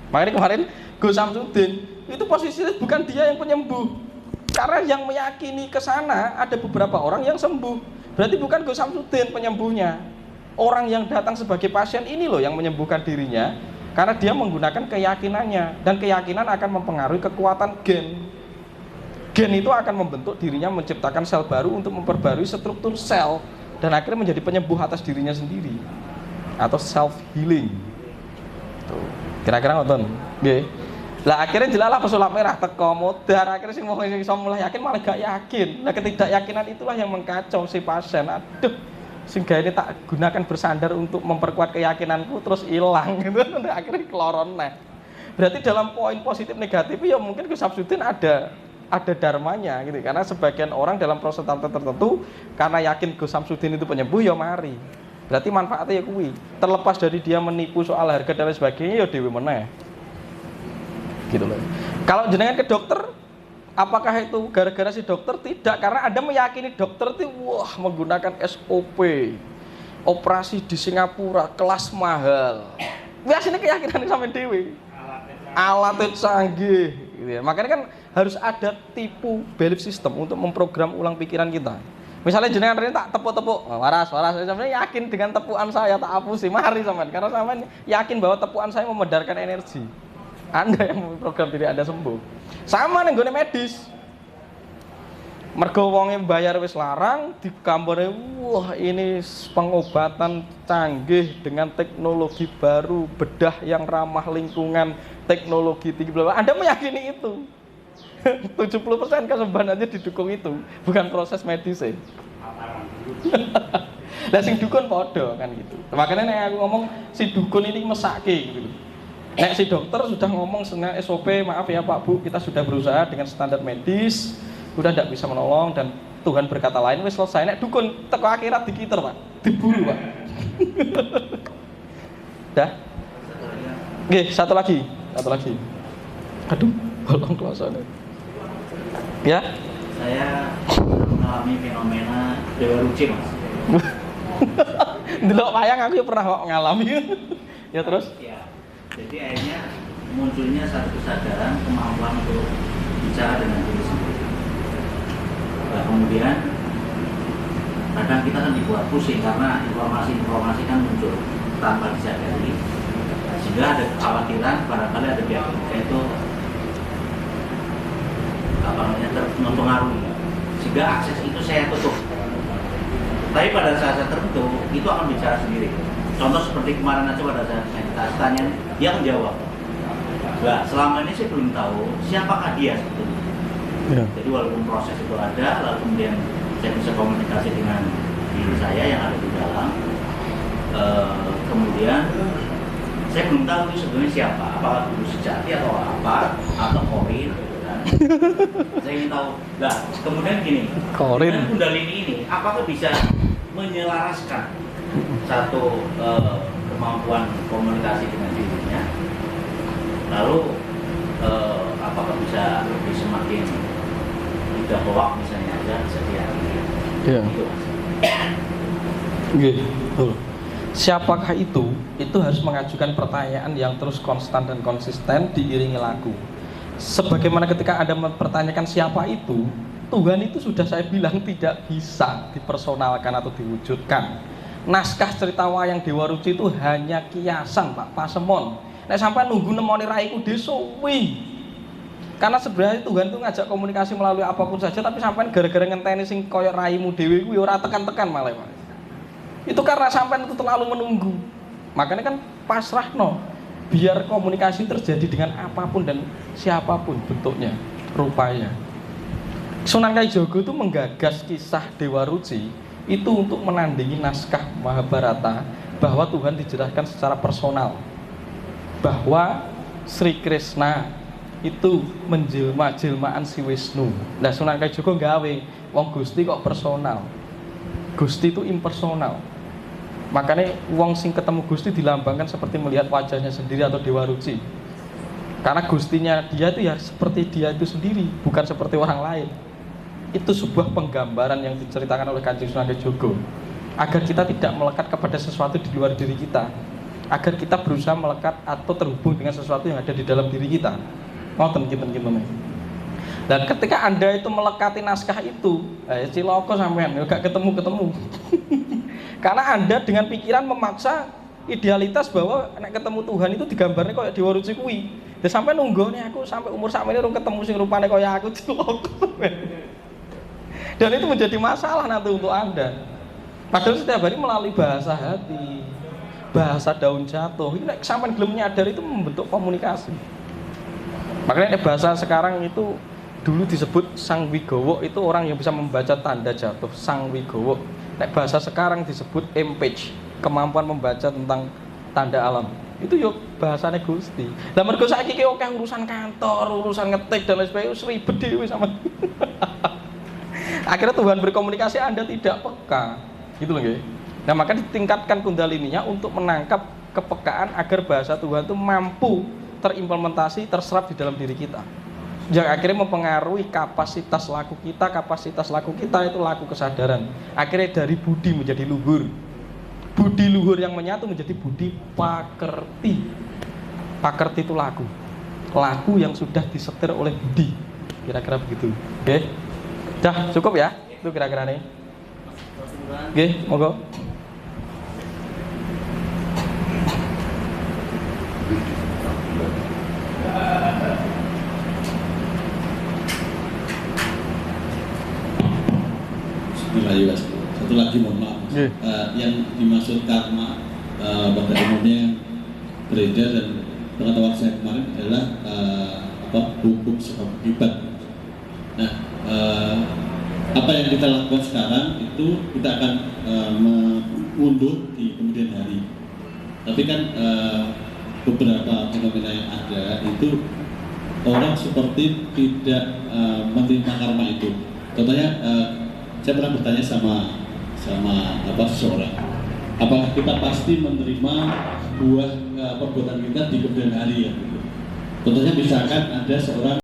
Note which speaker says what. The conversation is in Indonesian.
Speaker 1: Makanya kemarin Gus Samsudin itu posisinya bukan dia yang penyembuh, karena yang meyakini ke sana ada beberapa orang yang sembuh. Berarti bukan Gus Samsudin penyembuhnya. Orang yang datang sebagai pasien ini loh yang menyembuhkan dirinya, karena dia menggunakan keyakinannya, dan keyakinan akan mempengaruhi kekuatan gen. Gen itu akan membentuk dirinya, menciptakan sel baru untuk memperbarui struktur sel, dan akhirnya menjadi penyembuh atas dirinya sendiri, atau self healing. Tuh. Kira-kira ngoten. Nggih. Lah akhirnya jelalah pesulap merah teko modar, akhirnya sing wong sing iso mulai yakin malah gak yakin. Nah ketidakyakinan itulah yang mengkacau si pasien. Aduh, sehingga ini tak gunakan bersandar untuk memperkuat keyakinanku terus hilang gitu. Akhirnya keloron nah. Berarti dalam poin positif negatif ya mungkin Gus Samsudin ada dharmanya gitu. Karena sebagian orang dalam proses tertentu karena yakin Gus Samsudin itu penyembuh ya mari. Berarti manfaatnya ya kuwi. Terlepas dari dia menipu soal harga dan lain sebagainya ya dhewe meneh. Gitu loh. Kalau jenengan ke dokter, apakah itu gara-gara si dokter? Tidak, karena Anda meyakini dokter itu wah menggunakan SOP, operasi di Singapura kelas mahal. Biasanya keyakinan sampai dewi. Alatnya canggih, gitu ya. Makanya kan harus ada tipu belief system untuk memprogram ulang pikiran kita. Misalnya jenengan ini tak tepuk-tepuk, waras, saya sebenarnya yakin dengan tepuan saya tak hapusi, mari sampean, karena sampean yakin bahwa tepuan saya memedarkan energi. Anda yang memprogram diri Anda sembuh. Sama nih gue medis. Mergo wonge bayar wis larang, dikambore wah ini pengobatan canggih dengan teknologi baru, bedah yang ramah lingkungan, teknologi tinggi bla bla. Anda meyakini itu. 70% kesembuhan aja didukung itu, bukan proses medis ya. Lah sing dukun padha kan gitu. Makanya nek aku ngomong si dukun ini mesake gitu. Nek si dokter sudah ngomong dengan SOP, maaf ya Pak Bu, kita sudah berusaha dengan standar medis, udah tidak bisa menolong dan Tuhan berkata lain, wis selesai. Nek dukun teko akhirat dikiter Pak, diburu Pak. Dah? Oke, satu lagi. Aduh, bolong kelasane. Ya?
Speaker 2: Saya mengalami fenomena dewa ruci Mas.
Speaker 1: Delok wayang aku ya pernah kok ngalami. Ya terus?
Speaker 2: Ya. Jadi akhirnya munculnya satu kesadaran, kemampuan untuk bicara dengan diri sendiri. Nah, kemudian kadang kita kan dibuat pusing karena informasi kan muncul tanpa disadari, sehingga ada kekhawatiran barangkali ada pihak itu mempengaruhi, sehingga akses itu saya tutup. Tapi pada saat tertentu itu akan bicara sendiri. Contoh seperti kemarin aja pada saat meditasi tanya, dia menjawab. Nah, selama ini saya belum tahu siapakah dia sebetulnya. Ya. Jadi walaupun proses itu ada, lalu kemudian saya bisa komunikasi dengan diri saya yang ada di dalam. Kemudian saya belum tahu itu sebenarnya siapa. Apakah guru sejati atau apa atau korin? Kan? Saya ingin tahu. Nah, kemudian gini. Korin. Kundalini ini, apakah bisa menyelaraskan satu kemampuan komunikasi dengan dirinya, lalu apakah bisa lebih semakin tidak hoak misalnya aja sedia.
Speaker 1: Iya. Gitu. Siapakah itu? Itu harus mengajukan pertanyaan yang terus konstan dan konsisten diiringi laku. Sebagaimana ketika Anda mempertanyakan siapa itu, Tuhan itu sudah saya bilang tidak bisa dipersonalkan atau diwujudkan. Naskah cerita wayang Dewa Ruci itu hanya kiasan Pak Pasemon. Nek sampai nunggu nemoni raiku desowi. Karena sebenarnya Tuhan itu ngajak komunikasi melalui apapun saja, tapi sampai gara-gara ngenteni sing koyo raimu dewi ku ya ora tekan-tekan malah. Itu karena sampai itu terlalu menunggu. Makanya kan pasrahno, biar komunikasi terjadi dengan apapun dan siapapun bentuknya, rupanya. Sunan Kalijaga itu menggagas kisah Dewa Ruci itu untuk menandingi naskah Mahabharata bahwa Tuhan dijelaskan secara personal, bahwa Sri Krishna itu menjelma-jelmaan si Wisnu. Nah Sunan Kalijaga gawe wong Gusti kok personal, Gusti itu impersonal. Makanya wong sing ketemu Gusti dilambangkan seperti melihat wajahnya sendiri atau Dewa Ruci, karena Gustinya dia itu ya seperti dia itu sendiri, bukan seperti orang lain. Itu sebuah penggambaran yang diceritakan oleh Kanjeng Sunan Kalijaga agar kita tidak melekat kepada sesuatu di luar diri kita. agar kita berusaha melekat atau terhubung dengan sesuatu yang ada di dalam diri kita. Ngoten kinten-kinten. Dan ketika Anda itu melekati naskah itu, ciloko sampean gak ketemu-ketemu. Karena Anda dengan pikiran memaksa idealitas bahwa nek ketemu Tuhan itu digambarnya kayak di Waruci kuwi. Ya sampai nunggone aku sampai umur sakmene urung ketemu sing rupane kaya aku ciloko. Dan itu menjadi masalah nanti untuk Anda. Padahal setiap hari melalui bahasa hati, bahasa daun jatuh, ini sampai belum menyadari itu membentuk komunikasi. Makanya bahasa sekarang itu dulu disebut Sang Wigowo, itu orang yang bisa membaca tanda jatuh, Sang Wigowo. Nek bahasa sekarang disebut empage, kemampuan membaca tentang tanda alam. Itu yuk bahasanya Gusti. Lah mergo saiki ki akeh urusan kantor, urusan ngetik dan lain sebagainya, ribet dhewe sama. Akhirnya Tuhan berkomunikasi Anda tidak peka. Gitu loh nggih. Nah, maka ditingkatkan kundalininya untuk menangkap kepekaan agar bahasa Tuhan itu mampu terimplementasi, terserap di dalam diri kita. Yang akhirnya mempengaruhi kapasitas laku kita itu laku kesadaran. Akhirnya dari budi menjadi luhur. Budi luhur yang menyatu menjadi budi pakerti. Pakerti itu laku. Laku yang sudah disetir oleh budi. Kira-kira begitu. Oke. Dah, cukup ya? Itu kira-kira nih. Oke, monggo.
Speaker 3: Satu lagi mohon maaf, yang dimaksud karma pada umumnya beredar dan pengetahuan saya kemarin adalah hukum sebab akibat. Nah, apa yang kita lakukan sekarang itu kita akan mengunduh di kemudian hari. Tapi kan beberapa fenomena yang ada itu orang seperti tidak menerima karma itu. Contohnya saya pernah bertanya sama seseorang, apakah kita pasti menerima buah perbuatan kita di kemudian hari ya? Contohnya misalkan ada seorang